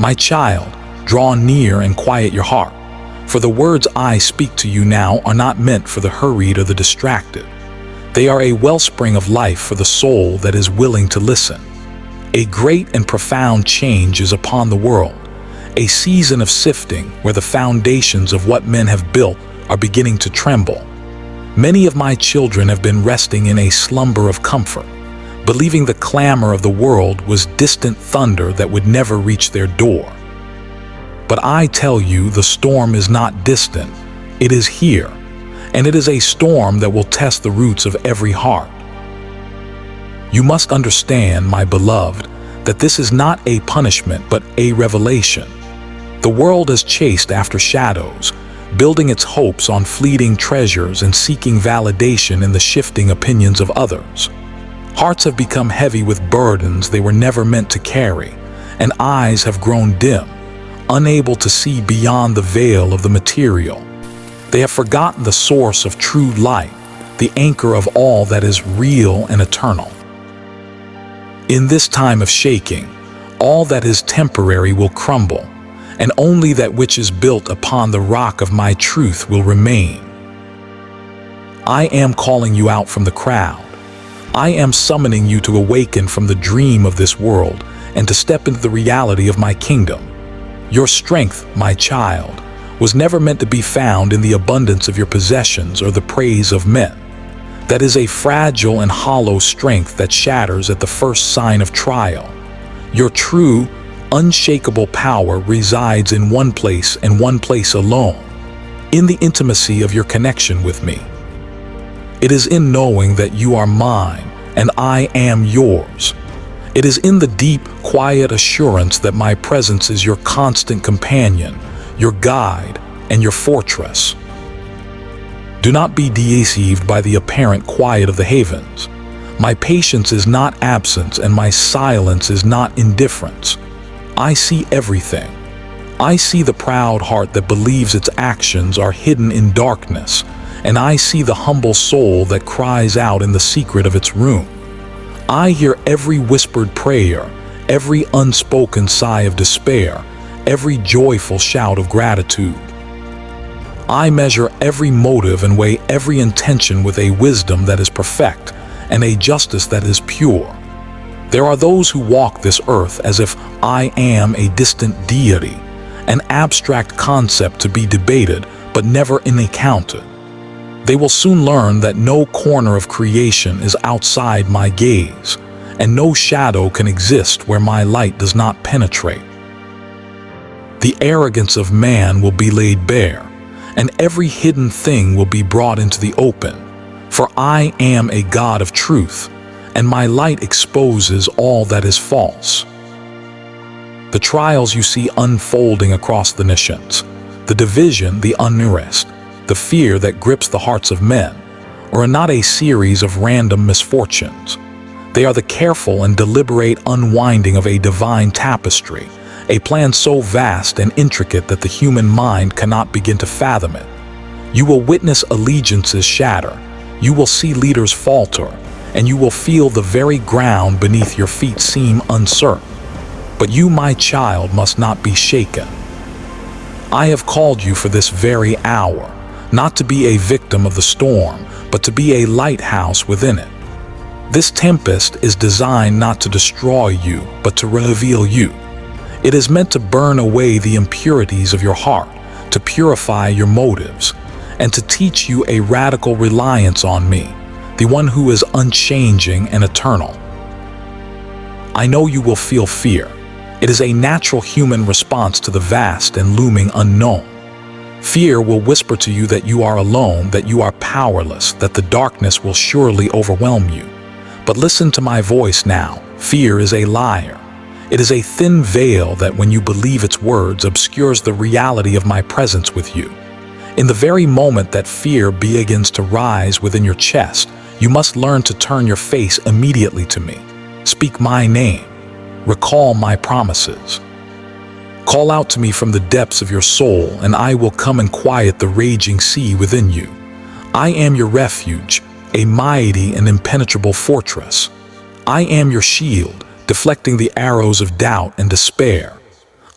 My child, draw near and quiet your heart, for the words I speak to you now are not meant for the hurried or the distracted. They are a wellspring of life for the soul that is willing to listen. A great and profound change is upon the world, a season of sifting where the foundations of what men have built are beginning to tremble. Many of my children have been resting in a slumber of comfort, believing the clamor of the world was distant thunder that would never reach their door. But I tell you, the storm is not distant, it is here, and it is a storm that will test the roots of every heart. You must understand, my beloved, that this is not a punishment but a revelation. The world is chased after shadows, building its hopes on fleeting treasures and seeking validation in the shifting opinions of others. Hearts have become heavy with burdens they were never meant to carry, and eyes have grown dim, unable to see beyond the veil of the material. They have forgotten the source of true light, the anchor of all that is real and eternal. In this time of shaking, all that is temporary will crumble, and only that which is built upon the rock of my truth will remain. I am calling you out from the crowd. I am summoning you to awaken from the dream of this world and to step into the reality of my kingdom. Your strength, my child, was never meant to be found in the abundance of your possessions or the praise of men. That is a fragile and hollow strength that shatters at the first sign of trial. Your true, unshakable power resides in one place and one place alone, in the intimacy of your connection with me. It is in knowing that you are mine and I am yours. It is in the deep, quiet assurance that my presence is your constant companion, your guide, and your fortress. Do not be deceived by the apparent quiet of the havens. My patience is not absence and my silence is not indifference. I see everything. I see the proud heart that believes its actions are hidden in darkness, and I see the humble soul that cries out in the secret of its room. I hear every whispered prayer, every unspoken sigh of despair, every joyful shout of gratitude. I measure every motive and weigh every intention with a wisdom that is perfect and a justice that is pure. There are those who walk this earth as if I am a distant deity, an abstract concept to be debated but never encountered. They will soon learn that no corner of creation is outside my gaze, and no shadow can exist where my light does not penetrate. The arrogance of man will be laid bare, and every hidden thing will be brought into the open, for I am a God of truth, and my light exposes all that is false. The trials you see unfolding across the nations, the division, the unrest, the fear that grips the hearts of men, are not a series of random misfortunes. They are the careful and deliberate unwinding of a divine tapestry, a plan so vast and intricate that the human mind cannot begin to fathom it. You will witness allegiances shatter, you will see leaders falter, and you will feel the very ground beneath your feet seem uncertain. But you, my child, must not be shaken. I have called you for this very hour, not to be a victim of the storm, but to be a lighthouse within it. This tempest is designed not to destroy you, but to reveal you. It is meant to burn away the impurities of your heart, to purify your motives, and to teach you a radical reliance on me, the one who is unchanging and eternal. I know you will feel fear. It is a natural human response to the vast and looming unknown. Fear will whisper to you that you are alone, that you are powerless, that the darkness will surely overwhelm you. But listen to my voice now. Fear is a liar. It is a thin veil that, when you believe its words, obscures the reality of my presence with you. In the very moment that fear begins to rise within your chest, you must learn to turn your face immediately to me. Speak my name. Recall my promises. Call out to me from the depths of your soul, and I will come and quiet the raging sea within you. I am your refuge, a mighty and impenetrable fortress. I am your shield, deflecting the arrows of doubt and despair.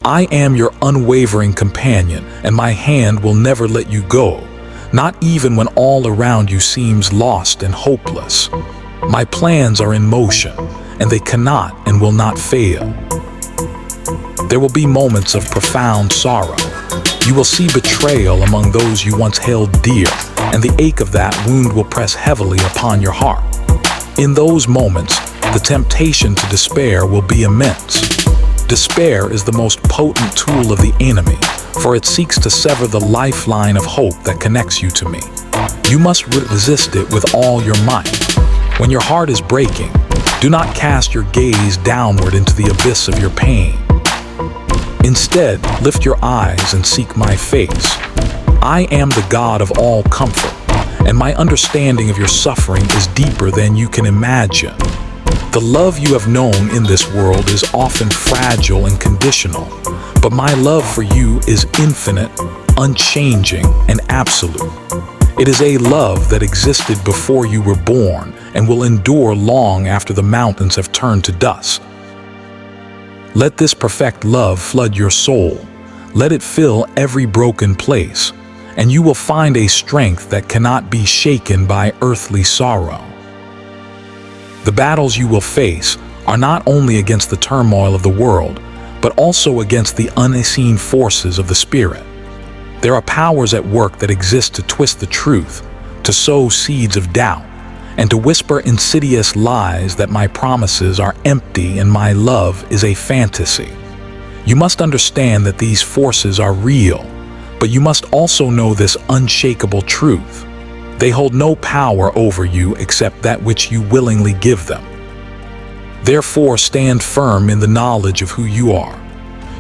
I am your unwavering companion, and my hand will never let you go, not even when all around you seems lost and hopeless. My plans are in motion, and they cannot and will not fail. There will be moments of profound sorrow. You will see betrayal among those you once held dear, and the ache of that wound will press heavily upon your heart. In those moments, the temptation to despair will be immense. Despair is the most potent tool of the enemy, for it seeks to sever the lifeline of hope that connects you to me. You must resist it with all your might. When your heart is breaking, do not cast your gaze downward into the abyss of your pain. Instead, lift your eyes and seek my face. I am the God of all comfort, and my understanding of your suffering is deeper than you can imagine. The love you have known in this world is often fragile and conditional, but my love for you is infinite, unchanging, and absolute. It is a love that existed before you were born and will endure long after the mountains have turned to dust. Let this perfect love flood your soul. Let it fill every broken place, and you will find a strength that cannot be shaken by earthly sorrow. The battles you will face are not only against the turmoil of the world, but also against the unseen forces of the Spirit. There are powers at work that exist to twist the truth, to sow seeds of doubt, and to whisper insidious lies that my promises are empty and my love is a fantasy. You must understand that these forces are real, but you must also know this unshakable truth. They hold no power over you except that which you willingly give them. Therefore, stand firm in the knowledge of who you are.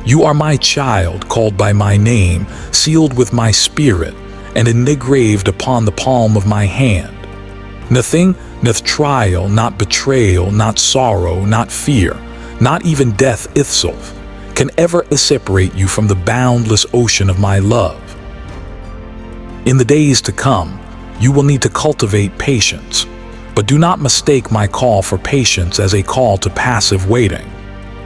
You are my child, called by my name, sealed with my spirit, and engraved upon the palm of my hand. Nothing, not trial, not betrayal, not sorrow, not fear, not even death itself, can ever separate you from the boundless ocean of my love. In the days to come, you will need to cultivate patience, but do not mistake my call for patience as a call to passive waiting.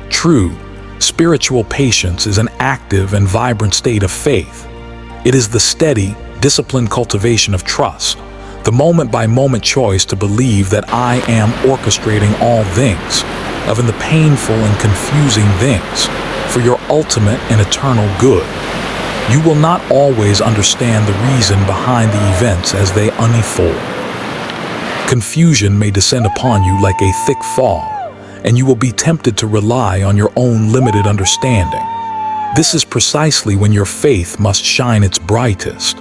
True, spiritual patience is an active and vibrant state of faith. It is the steady, disciplined cultivation of trust, the moment-by-moment choice to believe that I am orchestrating all things, even the painful and confusing things, for your ultimate and eternal good. You will not always understand the reason behind the events as they unfold. Confusion may descend upon you like a thick fog, and you will be tempted to rely on your own limited understanding. This is precisely when your faith must shine its brightest.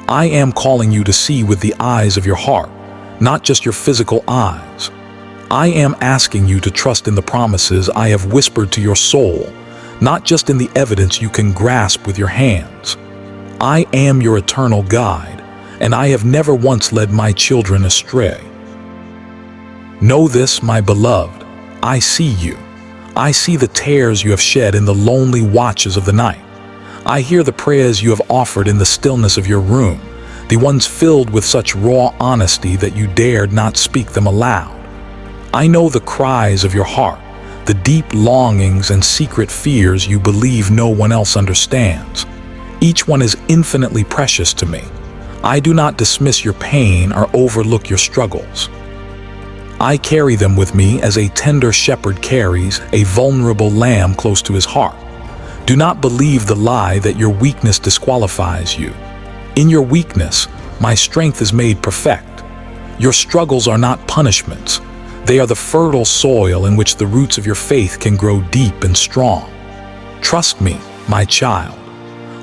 I am calling you to see with the eyes of your heart, not just your physical eyes. I am asking you to trust in the promises I have whispered to your soul, not just in the evidence you can grasp with your hands. I am your eternal guide, and I have never once led my children astray. Know this, my beloved, I see you. I see the tears you have shed in the lonely watches of the night. I hear the prayers you have offered in the stillness of your room, the ones filled with such raw honesty that you dared not speak them aloud. I know the cries of your heart, the deep longings and secret fears you believe no one else understands. Each one is infinitely precious to me. I do not dismiss your pain or overlook your struggles. I carry them with me as a tender shepherd carries a vulnerable lamb close to his heart. Do not believe the lie that your weakness disqualifies you. In your weakness, my strength is made perfect. Your struggles are not punishments. They are the fertile soil in which the roots of your faith can grow deep and strong. Trust me, my child.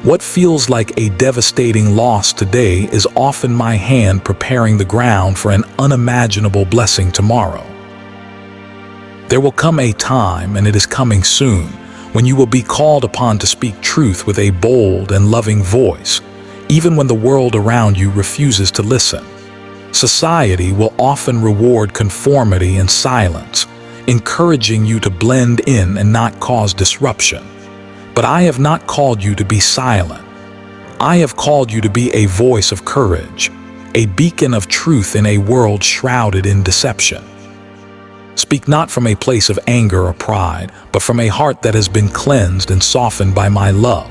What feels like a devastating loss today is often my hand preparing the ground for an unimaginable blessing tomorrow. There will come a time, and it is coming soon, when you will be called upon to speak truth with a bold and loving voice, even when the world around you refuses to listen. Society will often reward conformity and silence, encouraging you to blend in and not cause disruption. But I have not called you to be silent. I have called you to be a voice of courage, a beacon of truth in a world shrouded in deception. Speak not from a place of anger or pride, but from a heart that has been cleansed and softened by my love.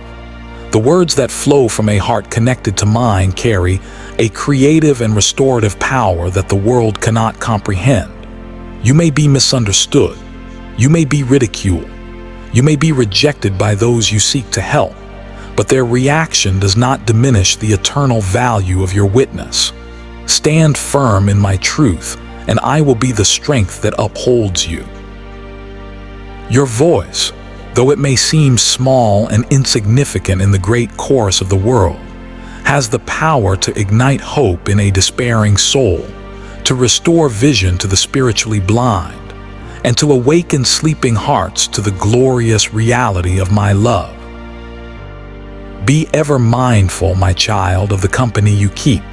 The words that flow from a heart connected to mine carry a creative and restorative power that the world cannot comprehend. You may be misunderstood. You may be ridiculed. You may be rejected by those you seek to help, but their reaction does not diminish the eternal value of your witness. Stand firm in my truth, and I will be the strength that upholds you. Your voice, though it may seem small and insignificant in the great chorus of the world, has the power to ignite hope in a despairing soul, to restore vision to the spiritually blind, and to awaken sleeping hearts to the glorious reality of my love. Be ever mindful, my child, of the company you keep.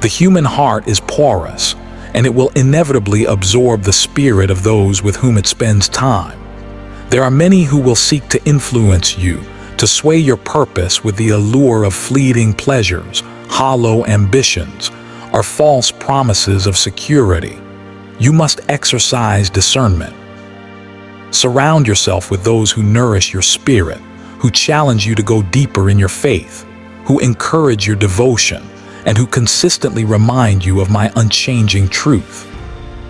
The human heart is porous, and it will inevitably absorb the spirit of those with whom it spends time. There are many who will seek to influence you, to sway your purpose with the allure of fleeting pleasures, hollow ambitions, or false promises of security. You must exercise discernment. Surround yourself with those who nourish your spirit, who challenge you to go deeper in your faith, who encourage your devotion, and who consistently remind you of my unchanging truth.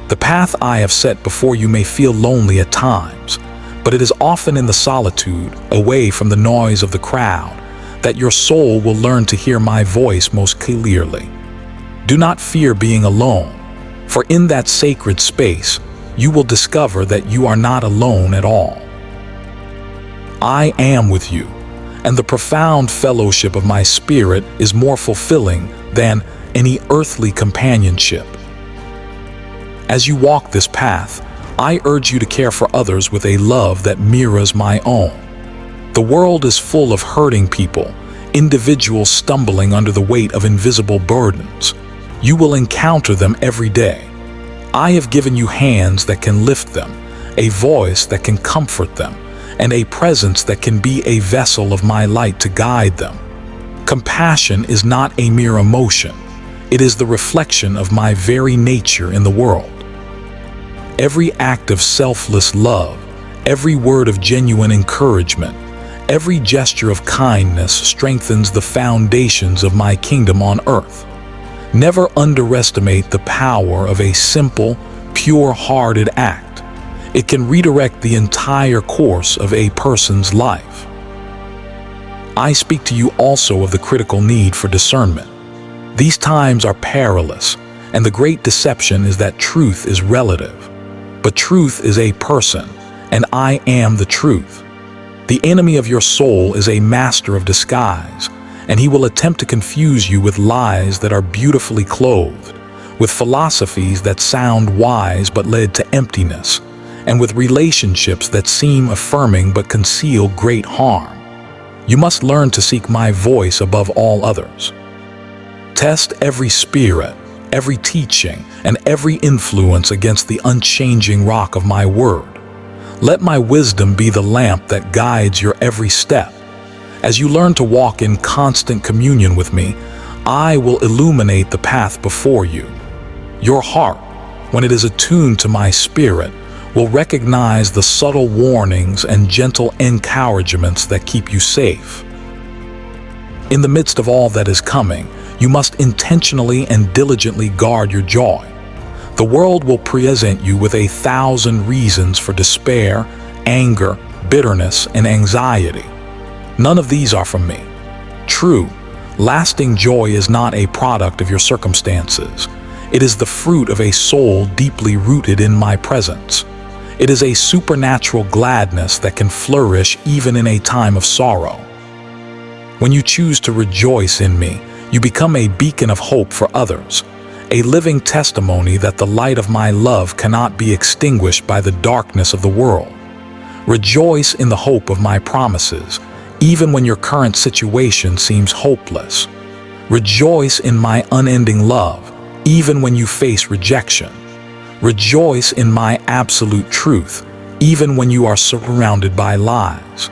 The path I have set before you may feel lonely at times, but it is often in the solitude, away from the noise of the crowd, that your soul will learn to hear my voice most clearly. Do not fear being alone, for in that sacred space, you will discover that you are not alone at all. I am with you, and the profound fellowship of my spirit is more fulfilling than any earthly companionship. As you walk this path, I urge you to care for others with a love that mirrors my own. The world is full of hurting people, individuals stumbling under the weight of invisible burdens. You will encounter them every day. I have given you hands that can lift them, a voice that can comfort them, and a presence that can be a vessel of my light to guide them. Compassion is not a mere emotion. It is the reflection of my very nature in the world. Every act of selfless love, every word of genuine encouragement, every gesture of kindness strengthens the foundations of my kingdom on earth. Never underestimate the power of a simple, pure-hearted act. It can redirect the entire course of a person's life. I speak to you also of the critical need for discernment. These times are perilous, and the great deception is that truth is relative. But truth is a person, and I am the truth. The enemy of your soul is a master of disguise, and he will attempt to confuse you with lies that are beautifully clothed, with philosophies that sound wise but lead to emptiness, and with relationships that seem affirming but conceal great harm. You must learn to seek my voice above all others. Test every spirit, every teaching, and every influence against the unchanging rock of my word. Let my wisdom be the lamp that guides your every step. As you learn to walk in constant communion with me, I will illuminate the path before you. Your heart, when it is attuned to my spirit, will recognize the subtle warnings and gentle encouragements that keep you safe. In the midst of all that is coming, you must intentionally and diligently guard your joy. The world will present you with 1,000 reasons for despair, anger, bitterness, and anxiety. None of these are from me. True, lasting joy is not a product of your circumstances. It is the fruit of a soul deeply rooted in my presence. It is a supernatural gladness that can flourish even in a time of sorrow. When you choose to rejoice in me, you become a beacon of hope for others, a living testimony that the light of my love cannot be extinguished by the darkness of the world. Rejoice in the hope of my promises, even when your current situation seems hopeless. Rejoice in my unending love, even when you face rejection. Rejoice in my absolute truth, even when you are surrounded by lies.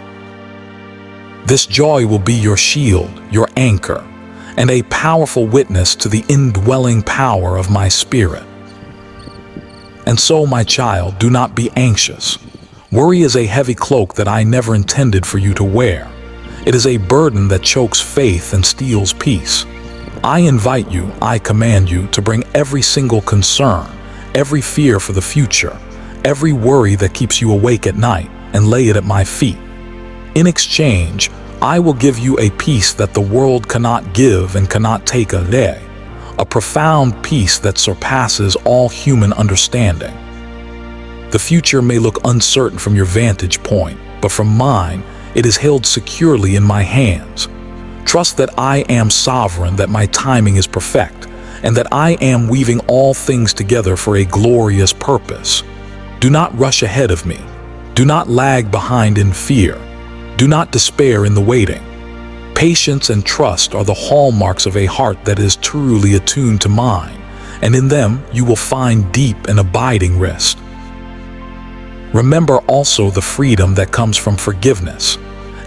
This joy will be your shield, your anchor, and a powerful witness to the indwelling power of my spirit. And so, my child, do not be anxious. Worry is a heavy cloak that I never intended for you to wear. It is a burden that chokes faith and steals peace. I invite you, I command you to bring every single concern, every fear for the future, every worry that keeps you awake at night, and lay it at my feet. In exchange, I will give you a peace that the world cannot give and cannot take away, a profound peace that surpasses all human understanding. The future may look uncertain from your vantage point, but from mine, it is held securely in my hands. Trust that I am sovereign, that my timing is perfect, and that I am weaving all things together for a glorious purpose. Do not rush ahead of me. Do not lag behind in fear. Do not despair in the waiting. Patience and trust are the hallmarks of a heart that is truly attuned to mine, and in them you will find deep and abiding rest. Remember also the freedom that comes from forgiveness.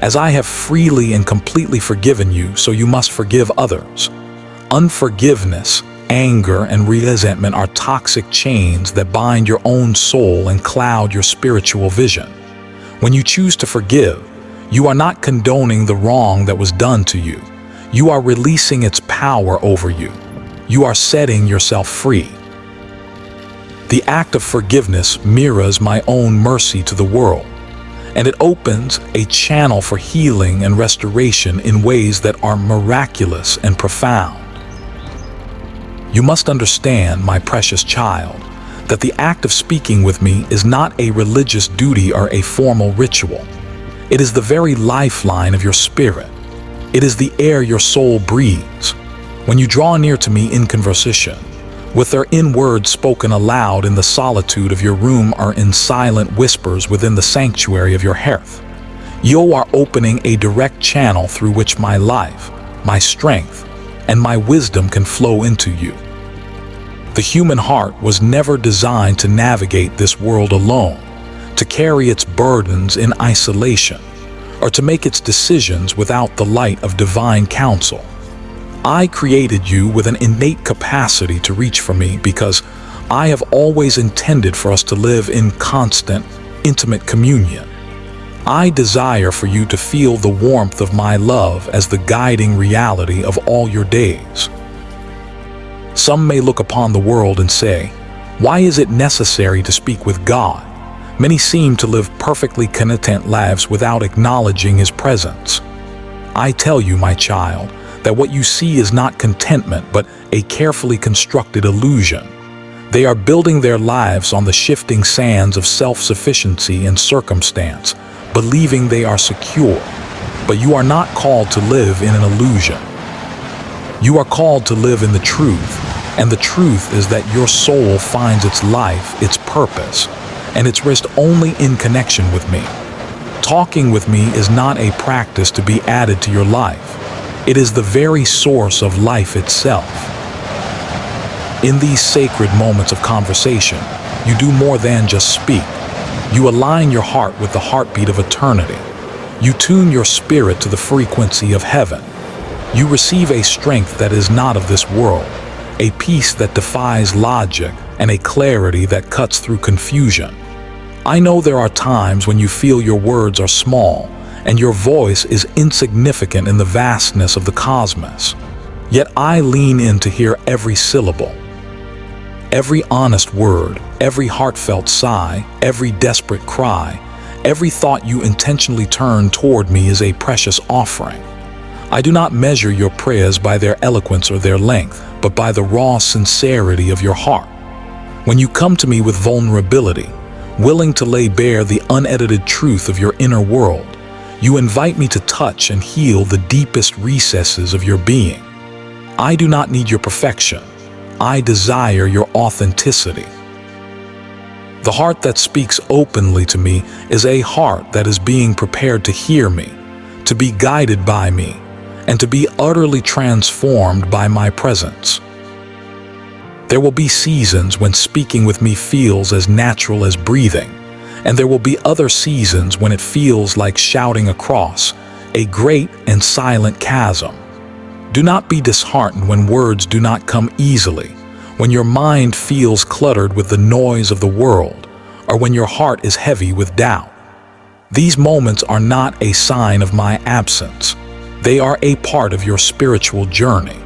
As I have freely and completely forgiven you, so you must forgive others. Unforgiveness, anger, and resentment are toxic chains that bind your own soul and cloud your spiritual vision. When you choose to forgive, you are not condoning the wrong that was done to you. You are releasing its power over you. You are setting yourself free. The act of forgiveness mirrors my own mercy to the world, and it opens a channel for healing and restoration in ways that are miraculous and profound. You must understand, my precious child, that the act of speaking with me is not a religious duty or a formal ritual. It is the very lifeline of your spirit. It is the air your soul breathes. When you draw near to me in conversation, whether in words spoken aloud in the solitude of your room or in silent whispers within the sanctuary of your hearth, you are opening a direct channel through which my life, my strength, and my wisdom can flow into you. The human heart was never designed to navigate this world alone, to carry its burdens in isolation, or to make its decisions without the light of divine counsel. I created you with an innate capacity to reach for me because I have always intended for us to live in constant, intimate communion. I desire for you to feel the warmth of my love as the guiding reality of all your days. Some may look upon the world and say, "Why is it necessary to speak with God?" Many seem to live perfectly content lives without acknowledging His presence. I tell you, my child, that what you see is not contentment, but a carefully constructed illusion. They are building their lives on the shifting sands of self-sufficiency and circumstance, believing they are secure. But you are not called to live in an illusion. You are called to live in the truth, and the truth is that your soul finds its life, its purpose, and its rest only in connection with me. Talking with me is not a practice to be added to your life. It is the very source of life itself. In these sacred moments of conversation, you do more than just speak. You align your heart with the heartbeat of eternity. You tune your spirit to the frequency of heaven. You receive a strength that is not of this world, a peace that defies logic, and a clarity that cuts through confusion. I know there are times when you feel your words are small, and your voice is insignificant in the vastness of the cosmos. Yet I lean in to hear every syllable. Every honest word, every heartfelt sigh, every desperate cry, every thought you intentionally turn toward me is a precious offering. I do not measure your prayers by their eloquence or their length, but by the raw sincerity of your heart. When you come to me with vulnerability, willing to lay bare the unedited truth of your inner world, you invite me to touch and heal the deepest recesses of your being. I do not need your perfection. I desire your authenticity. The heart that speaks openly to me is a heart that is being prepared to hear me, to be guided by me, and to be utterly transformed by my presence. There will be seasons when speaking with me feels as natural as breathing, and there will be other seasons when it feels like shouting across a great and silent chasm. Do not be disheartened when words do not come easily, when your mind feels cluttered with the noise of the world, or when your heart is heavy with doubt. These moments are not a sign of my absence. They are a part of your spiritual journey.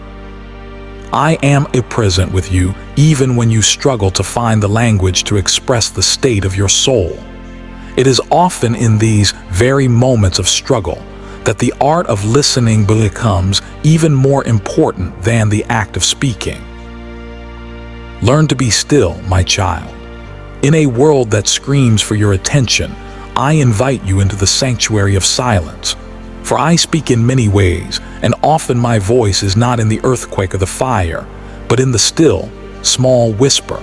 I am present with you even when you struggle to find the language to express the state of your soul. It is often in these very moments of struggle that the art of listening becomes even more important than the act of speaking. Learn to be still, my child. In a world that screams for your attention, I invite you into the sanctuary of silence. For I speak in many ways, and often my voice is not in the earthquake or the fire, but in the still, small whisper.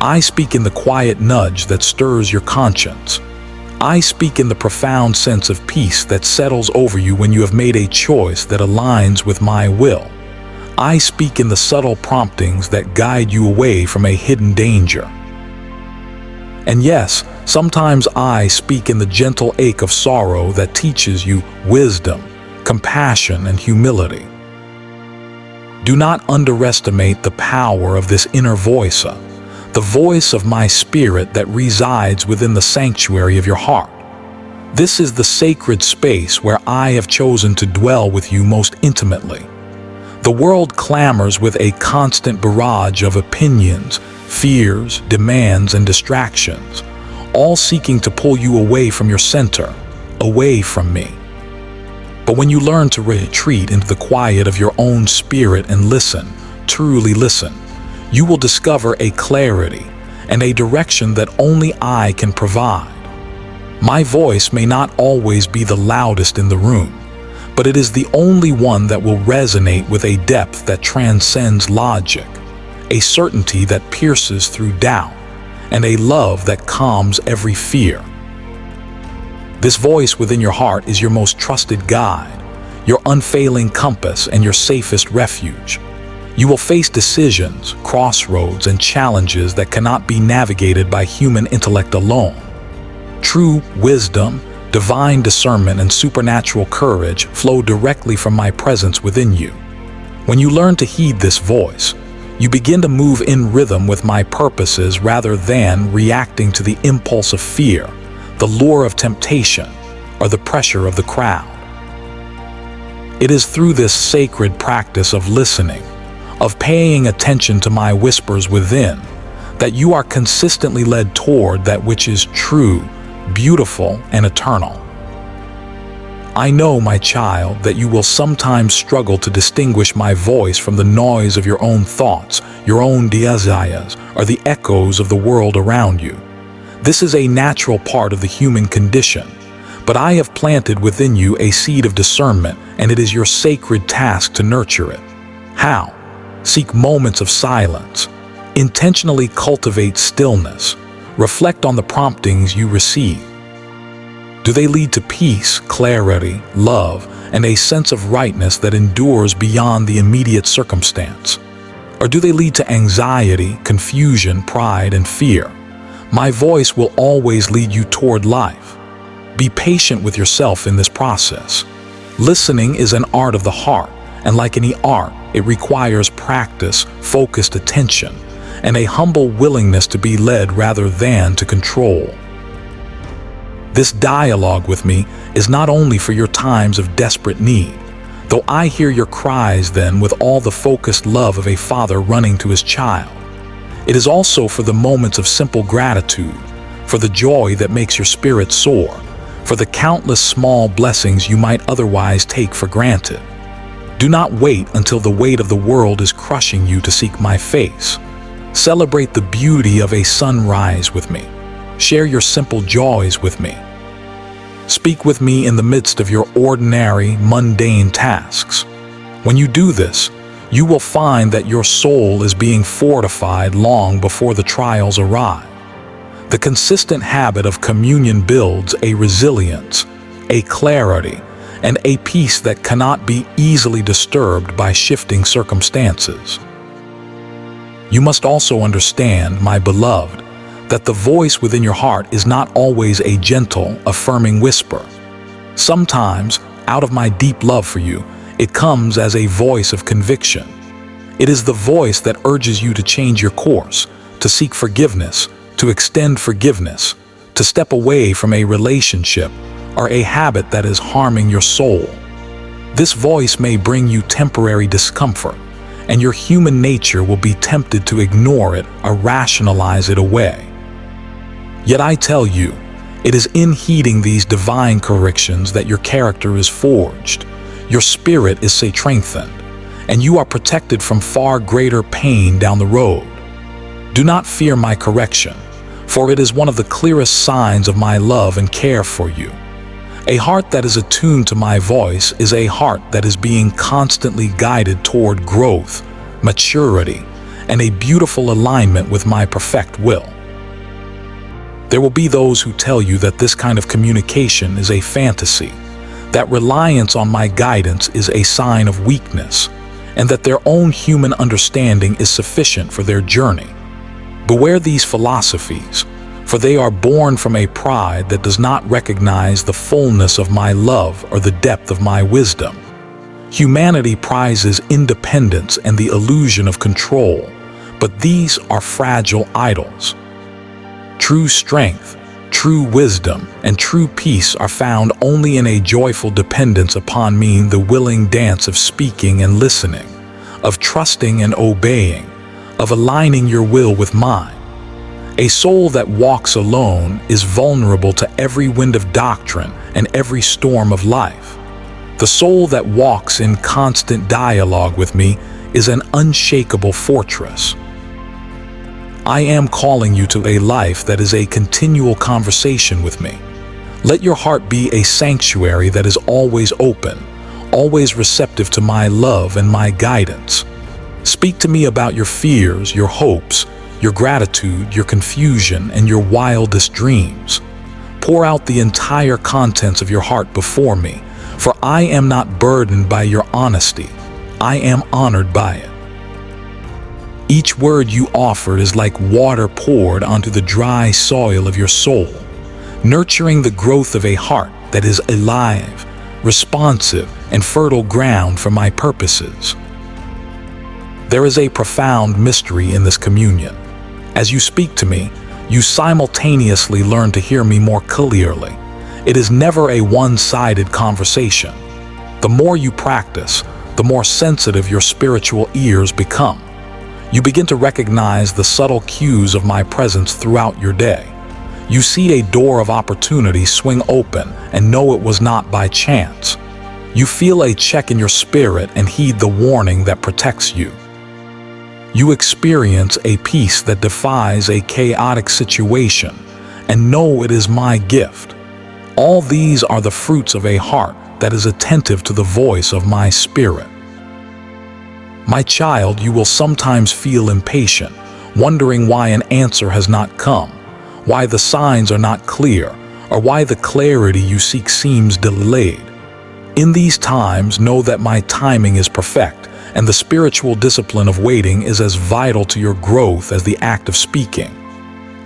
I speak in the quiet nudge that stirs your conscience. I speak in the profound sense of peace that settles over you when you have made a choice that aligns with my will. I speak in the subtle promptings that guide you away from a hidden danger. And yes, sometimes I speak in the gentle ache of sorrow that teaches you wisdom, compassion, and humility. Do not underestimate the power of this inner voice, the voice of my spirit that resides within the sanctuary of your heart. This is the sacred space where I have chosen to dwell with you most intimately. The world clamors with a constant barrage of opinions, fears, demands, and distractions, all seeking to pull you away from your center, away from me. But when you learn to retreat into the quiet of your own spirit and listen, truly listen, you will discover a clarity and a direction that only I can provide. My voice may not always be the loudest in the room, but it is the only one that will resonate with a depth that transcends logic, a certainty that pierces through doubt, and a love that calms every fear. This voice within your heart is your most trusted guide, your unfailing compass, and your safest refuge. You will face decisions, crossroads, and challenges that cannot be navigated by human intellect alone. True wisdom, divine discernment, and supernatural courage flow directly from my presence within you. When you learn to heed this voice, you begin to move in rhythm with my purposes rather than reacting to the impulse of fear, the lure of temptation, or the pressure of the crowd. It is through this sacred practice of listening, of paying attention to my whispers within, that you are consistently led toward that which is true, beautiful, and eternal. I know, my child, that you will sometimes struggle to distinguish my voice from the noise of your own thoughts, your own desires, or the echoes of the world around you. This is a natural part of the human condition, but I have planted within you a seed of discernment, and it is your sacred task to nurture it. How? Seek moments of silence. Intentionally cultivate stillness. Reflect on the promptings you receive. Do they lead to peace, clarity, love, and a sense of rightness that endures beyond the immediate circumstance? Or do they lead to anxiety, confusion, pride, and fear? My voice will always lead you toward life. Be patient with yourself in this process. Listening is an art of the heart, and like any art, it requires practice, focused attention, and a humble willingness to be led rather than to control. This dialogue with me is not only for your times of desperate need, though I hear your cries then with all the focused love of a father running to his child. It is also for the moments of simple gratitude, for the joy that makes your spirit soar, for the countless small blessings you might otherwise take for granted. Do not wait until the weight of the world is crushing you to seek my face. Celebrate the beauty of a sunrise with me. Share your simple joys with me. Speak with me in the midst of your ordinary, mundane tasks. When you do this, you will find that your soul is being fortified long before the trials arrive. The consistent habit of communion builds a resilience, a clarity, and a peace that cannot be easily disturbed by shifting circumstances. You must also understand, my beloved, that the voice within your heart is not always a gentle, affirming whisper. Sometimes, out of my deep love for you, it comes as a voice of conviction. It is the voice that urges you to change your course, to seek forgiveness, to extend forgiveness, to step away from a relationship or a habit that is harming your soul. This voice may bring you temporary discomfort, and your human nature will be tempted to ignore it or rationalize it away. Yet I tell you, it is in heeding these divine corrections that your character is forged, your spirit is strengthened, and you are protected from far greater pain down the road. Do not fear my correction, for it is one of the clearest signs of my love and care for you. A heart that is attuned to my voice is a heart that is being constantly guided toward growth, maturity, and a beautiful alignment with my perfect will. There will be those who tell you that this kind of communication is a fantasy, that reliance on my guidance is a sign of weakness, and that their own human understanding is sufficient for their journey. Beware these philosophies, for they are born from a pride that does not recognize the fullness of my love or the depth of my wisdom. Humanity prizes independence and the illusion of control, but these are fragile idols. True strength, true wisdom, and true peace are found only in a joyful dependence upon me, the willing dance of speaking and listening, of trusting and obeying, of aligning your will with mine. A soul that walks alone is vulnerable to every wind of doctrine and every storm of life. The soul that walks in constant dialogue with me is an unshakable fortress. I am calling you to a life that is a continual conversation with me. Let your heart be a sanctuary that is always open, always receptive to my love and my guidance. Speak to me about your fears, your hopes, your gratitude, your confusion, and your wildest dreams. Pour out the entire contents of your heart before me, for I am not burdened by your honesty. I am honored by it. Each word you offered is like water poured onto the dry soil of your soul, nurturing the growth of a heart that is alive, responsive, and fertile ground for my purposes. There is a profound mystery in this communion. As you speak to me, you simultaneously learn to hear me more clearly. It is never a one-sided conversation. The more you practice, the more sensitive your spiritual ears become. You begin to recognize the subtle cues of my presence throughout your day. You see a door of opportunity swing open and know it was not by chance. You feel a check in your spirit and heed the warning that protects you. You experience a peace that defies a chaotic situation and know it is my gift. All these are the fruits of a heart that is attentive to the voice of my spirit. My child, you will sometimes feel impatient, wondering why an answer has not come, why the signs are not clear, or why the clarity you seek seems delayed. In these times, know that my timing is perfect, and the spiritual discipline of waiting is as vital to your growth as the act of speaking.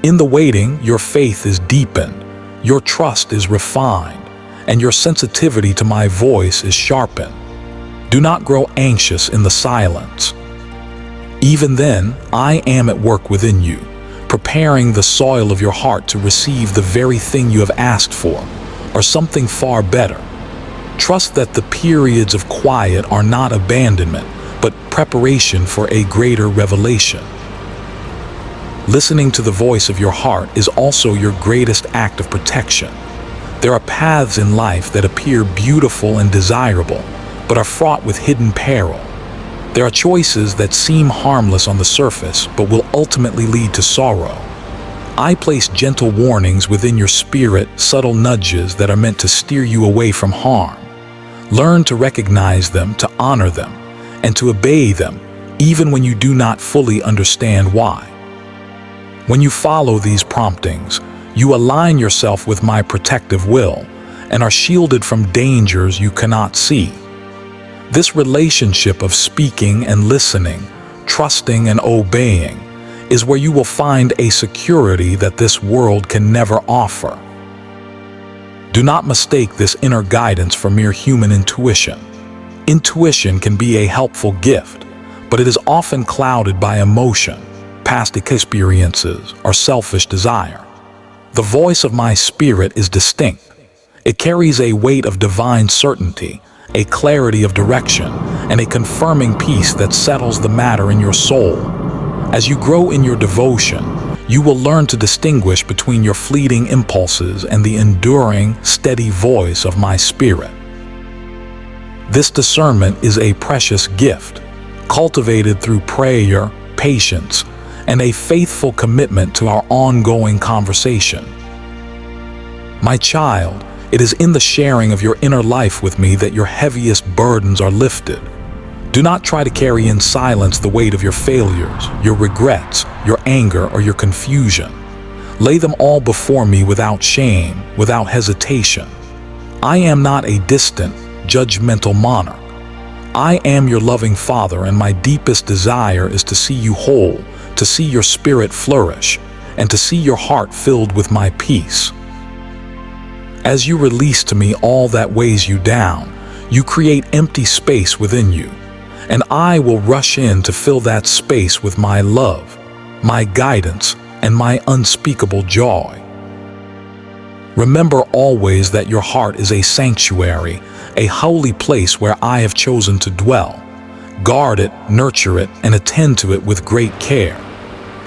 In the waiting, your faith is deepened, your trust is refined, and your sensitivity to my voice is sharpened. Do not grow anxious in the silence. Even then, I am at work within you, preparing the soil of your heart to receive the very thing you have asked for, or something far better. Trust that the periods of quiet are not abandonment, but preparation for a greater revelation. Listening to the voice of your heart is also your greatest act of protection. There are paths in life that appear beautiful and desirable, but are fraught with hidden peril. There are choices that seem harmless on the surface, but will ultimately lead to sorrow. I place gentle warnings within your spirit, subtle nudges that are meant to steer you away from harm. Learn to recognize them, to honor them, and to obey them, even when you do not fully understand why. When you follow these promptings, you align yourself with my protective will and are shielded from dangers you cannot see. This relationship of speaking and listening, trusting and obeying, is where you will find a security that this world can never offer. Do not mistake this inner guidance for mere human intuition. Intuition can be a helpful gift, but it is often clouded by emotion, past experiences, or selfish desire. The voice of my spirit is distinct. It carries a weight of divine certainty, a clarity of direction, and a confirming peace that settles the matter in your soul. As you grow in your devotion, you will learn to distinguish between your fleeting impulses and the enduring, steady voice of my spirit. This discernment is a precious gift, cultivated through prayer, patience, and a faithful commitment to our ongoing conversation. My child, it is in the sharing of your inner life with me that your heaviest burdens are lifted. Do not try to carry in silence the weight of your failures, your regrets, your anger, or your confusion. Lay them all before me without shame, without hesitation. I am not a distant, judgmental monarch. I am your loving Father, and my deepest desire is to see you whole, to see your spirit flourish, and to see your heart filled with my peace. As you release to me all that weighs you down, you create empty space within you, and I will rush in to fill that space with my love, my guidance, and my unspeakable joy. Remember always that your heart is a sanctuary, a holy place where I have chosen to dwell. Guard it, nurture it, and attend to it with great care.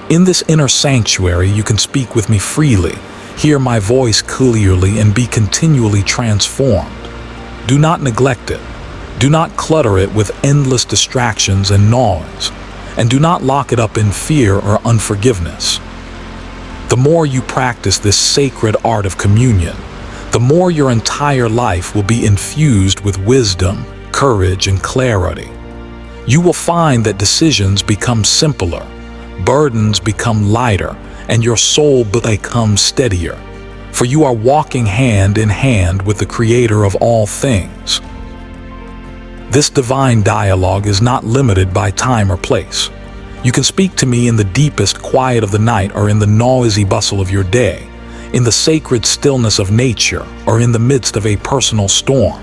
In this inner sanctuary, you can speak with me freely, hear my voice clearly, and be continually transformed. Do not neglect it. Do not clutter it with endless distractions and noise, and do not lock it up in fear or unforgiveness. The more you practice this sacred art of communion, the more your entire life will be infused with wisdom, courage, and clarity. You will find that decisions become simpler, burdens become lighter, and your soul becomes steadier, for you are walking hand in hand with the Creator of all things. This divine dialogue is not limited by time or place. You can speak to me in the deepest quiet of the night, or in the noisy bustle of your day, in the sacred stillness of nature, or in the midst of a personal storm.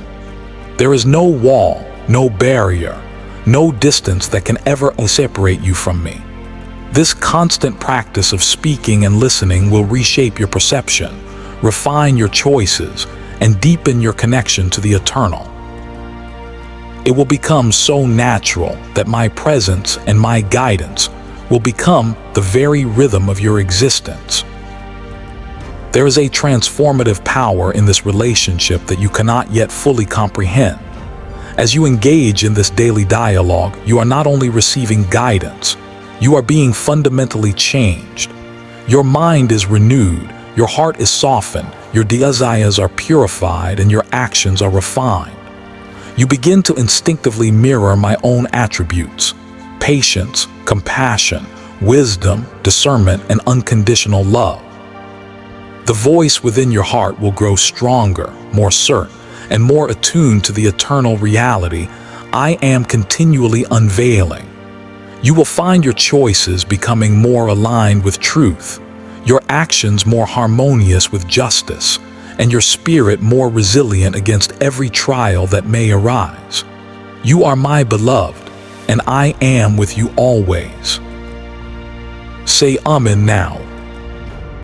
There is no wall, no barrier, no distance that can ever separate you from me. This constant practice of speaking and listening will reshape your perception, refine your choices, and deepen your connection to the eternal. It will become so natural that my presence and my guidance will become the very rhythm of your existence. There is a transformative power in this relationship that you cannot yet fully comprehend. As you engage in this daily dialogue, you are not only receiving guidance, you are being fundamentally changed. Your mind is renewed, your heart is softened, your desires are purified, and your actions are refined. You begin to instinctively mirror my own attributes: patience, compassion, wisdom, discernment, and unconditional love. The voice within your heart will grow stronger, more certain, and more attuned to the eternal reality I am continually unveiling. You will find your choices becoming more aligned with truth, your actions more harmonious with justice, and your spirit more resilient against every trial that may arise. You are my beloved, and I am with you always. Say Amen now.